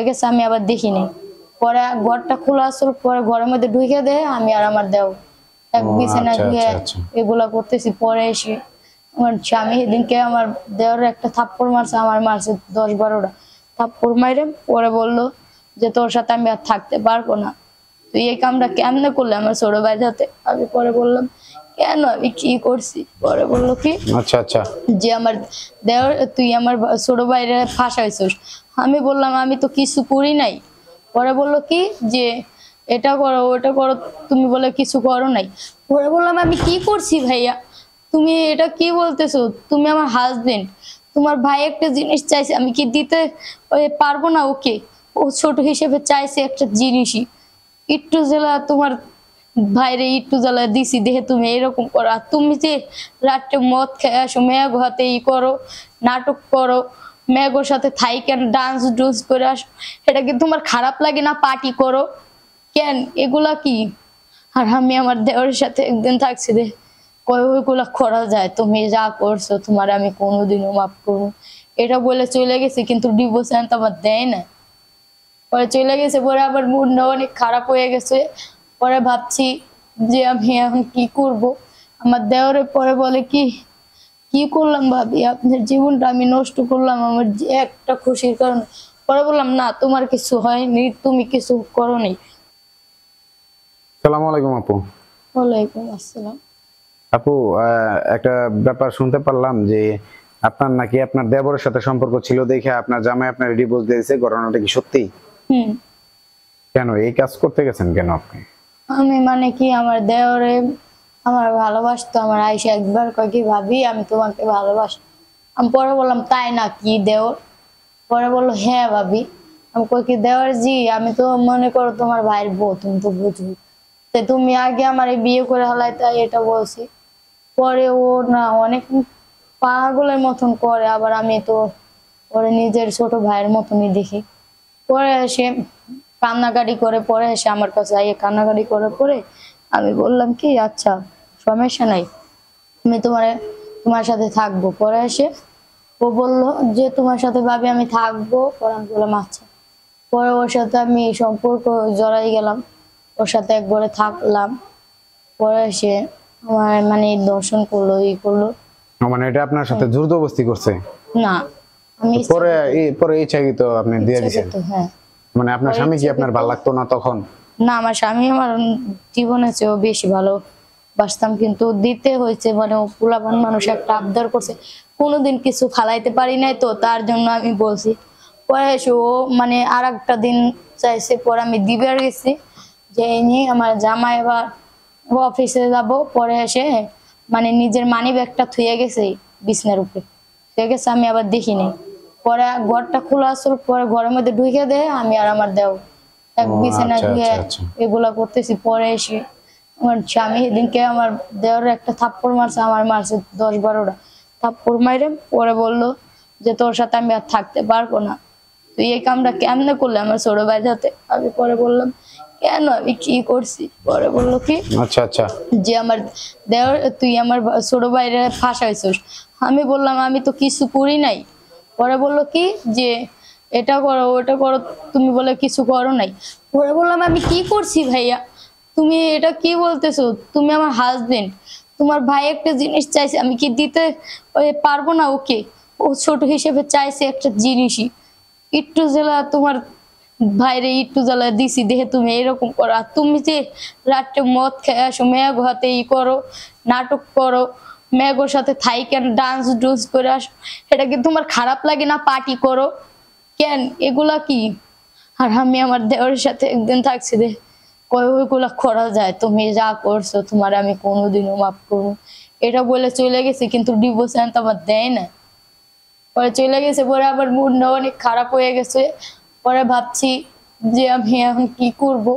গেছে আমি আবার দেখি নাই। পরে ঘরটা খোলা আসল, পরে ঘরের মধ্যে ঢুকে দেয় আমি আর আমার দেও এক বিছানা ধুয়ে এগুলা করতেছি। পরে এসে আমার স্বামী সেদিনকে আমার দেওয়ার একটা থাপ্পড় মারছে, আমার মারছে 10-12টা থাপ্পড় মাইরে। পরে বললো যে তোর সাথে আমি আর থাকতে পারবো না, তুই এই কামটা কেমনে করলে আমার ছোট ভাই সাথে। আমি পরে বললাম কেন, আমি কি করছি? পরে বললো কি যে আমার দেওয়ার তুই আমার ছোট ভাইরে ফাঁসাইছিস। আমি বললাম আমি তো কিছু করি নাই। পরে বললো কি যে এটা করো ওটা করো, তুমি বলে কিছু করো নাই। পরে বললাম আমি কি করছি ভাইয়া, তুমি এটা কি বলতেছো? তুমি আমার হাজবেন্ড, তোমার ভাই একটা জিনিস চাইছে, আমি কি দিতে পারবো না ওকে? ও ছোট হিসেবে চাইছে একটা জিনিসই, একটু জেলা তোমার ভাইরে একটু জ্বালা দিছি দেখে তুমি এরকম করো। আর তুমি যে রাত্রে মদ খেয়ে আসো, মেয়ের হাতে করো, নাটক করো, মেয়ের সাথে থাই কেন ডান্স ডুন্স করে আসো, এটা কি তোমার খারাপ লাগে না? পার্টি করো কেন, এগুলা কি? আর আমি আমার দেওয়ারের সাথে একদিন থাকছি দে ওইগুলা করা যায়? তুমি যা করছো তোমার আমি কোনোদিনও মাফ করবো, এটা বলে চলে গেছে। কিন্তু ডিভোর্স তো আমার দেয় না। পরে চলে গেছে, পরে আবার মুডটা অনেক খারাপ হয়ে গেছে। পরে ভাবছি যে আমি এখন কি করব। আমার দেওরে পরে বলে কি কি করলাম ভাবি, আপনার জীবনটা আমি নষ্ট করলাম আমার যে একটা খুশির কারণে। পরে বললাম না তোমার কিছু হয়নি, তুমি কিছু করোনি। আসসালামু আলাইকুম আপু। ওয়ালাইকুম আসসালাম। আপু, একটা ব্যাপার শুনতে পারলাম যে আপনার নাকি আপনার দেবরের সাথে সম্পর্ক ছিল দেখে আপনার জামাই আপনার ডিভোর্স দিয়েছে, ঘটনাটা কি সত্যি? কেন এই কাজ করতে গেছেন কেন আপনি? আমি মানে কি আমার দেওরে আমার ভালোবাসতো, আমার আইসা একবার কয় কি ভাবি আমি তোমাকে ভালোবাসি। আমি পরে বললাম তাই না কি দেওর? পরে বললো হ্যাঁ ভাবি। আমি কই কি দেওর জি, আমি তো মনে করো তোমার ভাইয়ের বউ, তুমি তো বুঝবি, তুমি আগে আমার বিয়ে করে হলাই তাই এটা বলছি। পরে ও না অনেক পাগলের মতন করে, আবার আমি তো ওরে নিজের ছোট ভাইয়ের মতনই দেখি। পরে এসে কান্নাকাটি করে, পরে এসে আমার কাছে আইয়ে কান্নাকাটি করে পরে আমি বললাম কি আচ্ছা সমস্যা নাই, আমি তোমার সাথে থাকবো। পরে এসে ও বললো যে তোমার সাথে ভাবি আমি থাকবো। পরে আমি বললাম আচ্ছা। পরে ওর সাথে আমি সম্পর্ক জড়াই গেলাম, ওর সাথে এক ঘরে থাকলাম। পরে এসে আমার মানে দর্শন করলো, ই করলো। মানে এটা আপনার সাথে জোরজবরদস্তি করছে? না, আমি পরে ইচ্ছাকৃত আপনি দিয়ে দিয়েছেন? হ্যাঁ। মানে আপনার স্বামী কি আপনার ভালো লাগতো না তখন? না, আমার স্বামী আমার জীবনের চেয়েও বেশি ভালোবাসতাম, কিন্তু দিতে হয়েছে মানে পোলাপান মানুষ একটা আবদার করছে, কোনোদিন কিছু ফালাইতে পারি নাই তো তার জন্য আমি বলছি। পরে এসে ও মানে আর একটা দিন চাইছে, পরে আমি দিবার গেছি যে নিয়ে আমার জামাই এবার অফিসে যাব। পরে এসে মানে নিজের মানি ব্যাগটা থুয়ে গেছে বিছনার উপরে, থুয়ে গেছে আমি আবার দেখি নাই। পরে ঘরটা খোলা আসল, পরে ঘরের মধ্যে ঢুকে দেয় আমি আর আমার দেও এক বিছানা ধুয়ে এগুলা করতেছি। পরে এসে আমার স্বামী সেদিনকে আমার দেওয়ার একটা থাপ্পড় মারছে, আমার মারছে 10-12টা থাপ্পড় মাইরে। পরে বললো যে তোর সাথে আমি আর থাকতে পারবো না, তুই এই কামটা কেমনে করলে আমার ছোট ভাই সাথে। আমি পরে বললাম কেন, আমি কি করছি? পরে বললো কি যে আমার দেওর তুই আমার ছোট ভাইরে ফাঁসাইছিস। আমি বললাম আমি তো কিছু করি নাই। পরে বললো কি যে এটা করো ওটা করো, তুমি বলে কিছু করো নাই। পরে বললাম আমি কি করছি ভাইয়া, তুমি এটা কি বলতেছো? তুমি আমার হাজবেন্ড, তোমার ভাই একটা জিনিস চাইছে, আমি কি দিতে পারবো না ওকে? ও ছোট হিসেবে চাইছে একটা জিনিসই, একটু জেলা তোমার ভাইরে একটু জ্বালা দিছি দেখে তুমি এরকম করো। আর তুমি যে রাত্রে মদ খেয়ে আসো, মেয়ের হাতে করো, নাটক করো, মেয়ের সাথে থাই কেন ডান্স ডুন্স করে আসো, এটা কি তোমার খারাপ লাগে না? পার্টি করো কেন, এগুলা কি? আর আমি আমার দেওরের সাথে একদিন থাকছি দে ওইগুলা করা যায়? তুমি যা করছো তোমার আমি কোনোদিনও মাফ করবো, এটা বলে চলে গেছে। কিন্তু ডিভোর্স তো আমার দেয় না। পরে চলে গেছে, পরে আবার মুডটা অনেক খারাপ হয়ে গেছে। পরে ভাবছি যে আমি এখন কি করব।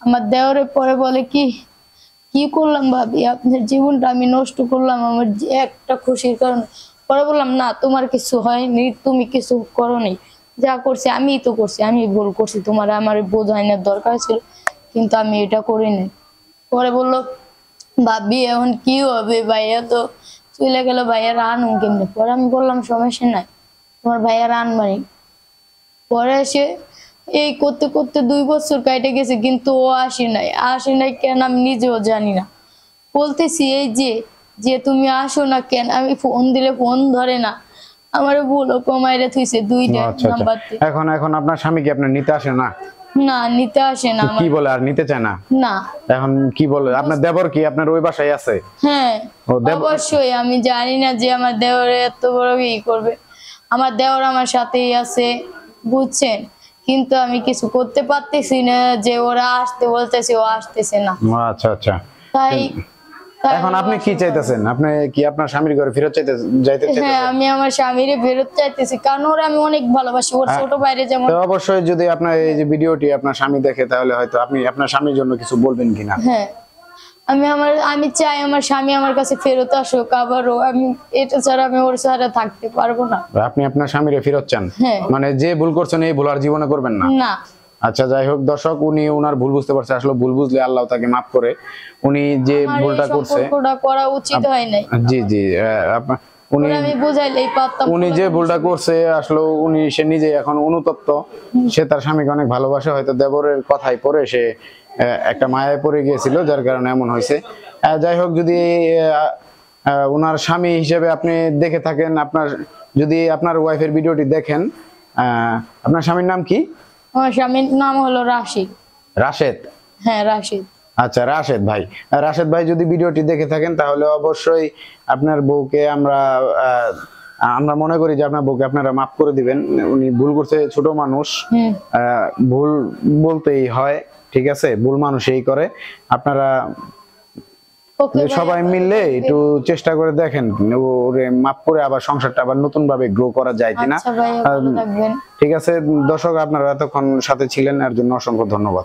আমার দেওরে পরে বলে কি কি করলাম ভাবি, আপনার জীবনটা আমি নষ্ট করলাম আমার যে একটা খুশির কারণে। পরে বললাম না তোমার কিছু হয়নি, তুমি কিছু করোনি, যা করছি আমিই তো করছি, আমি ভুল করছি, তোমার আমার বোঝানোর দরকার ছিল, কিন্তু আমি এটা করিনি। পরে বললো ভাবি এখন কি হবে, ভাইয়া তো চলে গেল, ভাইয়া রান কেমনে? পরে আমি বললাম সমস্যা নাই, তোমার ভাইয়া রান মারি। পরে এসে এই করতে করতে 2 বছর কেটে গেছে, কিন্তু ও আসে নাই কেন আমি নিজেও জানি না। বলতেছি এই যে তুমি আসো না কেন, আমি ফোন দিলে ফোন ধরে না, আমার ভুলও কমাইরে থুইছে 2টা আচ্ছা আচ্ছা। নাম্বার দিয়ে। এখন এখন আপনার স্বামী কি আপনার নিতে আসে না? না, নিতে আসে না কি বলে আর নিতে চায় না? না। এখন কি বলে? আপনার দেবর কি আপনার ওই বাসায় আছে? হ্যাঁ, ও অবশ্যই। আমি জানি না যে আমার দেওর এত বড় ই করবে। আমার দেওর আমার সাথেই আছে, বুঝছেন, কিন্তু আমি কিছু করতে পারতেছি না, যে ওরা আসতে বলতেছে ও আসতেছে না। আচ্ছা আচ্ছা। তাই এখন আপনি কি চাইতেছেন? আপনি কি আপনার স্বামীর ঘরে ফেরত যাইতে হ্যাঁ, চাইতেছেন? আমি আমার স্বামীরে ফেরত চাইতেছি, কারণ ওরা আমি অনেক ভালোবাসি। ওর ছোট ভাইরে যেমন। তো অবশ্যই যদি আপনার এই যে ভিডিওটি আপনার স্বামী দেখে, তাহলে হয়তো আপনি আপনার স্বামীর জন্য কিছু বলবেন কিনা? হ্যাঁ, আমি চাই আমার স্বামী আমার কাছে ফেরত আসুক আবারও। আমি এটা ছাড়া আমি ওর ছাড়া থাকতে পারবো না। আপনি আপনার স্বামীরে ফেরত চান? হ্যাঁ। মানে যে ভুল করছেন এই ভুল আর জীবনে করবেন না? না। আচ্ছা, যাই হোক দর্শক, উনি ওনার ভুল বুঝতে পারছে। আসলে ভুল বুঝলে আল্লাহ তাকে মাফ করে। উনি যে আমার এই ভুলটা করছে, সম্পর্কটা করা উচিত হয় নাই। জি জি, উনি ওরা আমি বুঝাইলেই পারতাম। উনি যে ভুলটা করছে আসলে সে নিজে এখন অনুতপ্ত। সে তার স্বামীকে অনেক ভালোবাসে, হয়তো দেবরের কথাই পরে সে একটা মায়ায় পড়ে গিয়েছিল, যার কারণে এমন হয়েছে। যাই হোক, যদি ওনার স্বামী হিসেবে আপনি দেখে থাকেন, যদি আপনার ওয়াইফের ভিডিওটি দেখেন, আপনার স্বামীর নাম কি? আমার স্বামীর নাম হলো রাশিদ। রাশেদ? হ্যাঁ, রাশিদ। আচ্ছা, রাশেদ ভাই। রাশেদ ভাই যদি ভিডিওটি দেখে থাকেন, তাহলে অবশ্যই আপনার বউকে আমরা মনে করি যে আপনার বউকে আপনারা মাফ করে দিবেন। উনি ভুল করছে, ছোট মানুষ, ভুল বলতেই হয়, ঠিক আছে? ভুল মানুষই করে। আপনারা সবাই মিললে একটু চেষ্টা করে দেখেন ওরে মাফ করে আবার সংসারটা আবার নতুন ভাবে গ্রো করা যায় কিনা। আচ্ছা ভাই, ভালো থাকবেন। ঠিক আছে দর্শক, আপনারা এতক্ষণ সাথে ছিলেন, এর জন্য অসংখ্য ধন্যবাদ।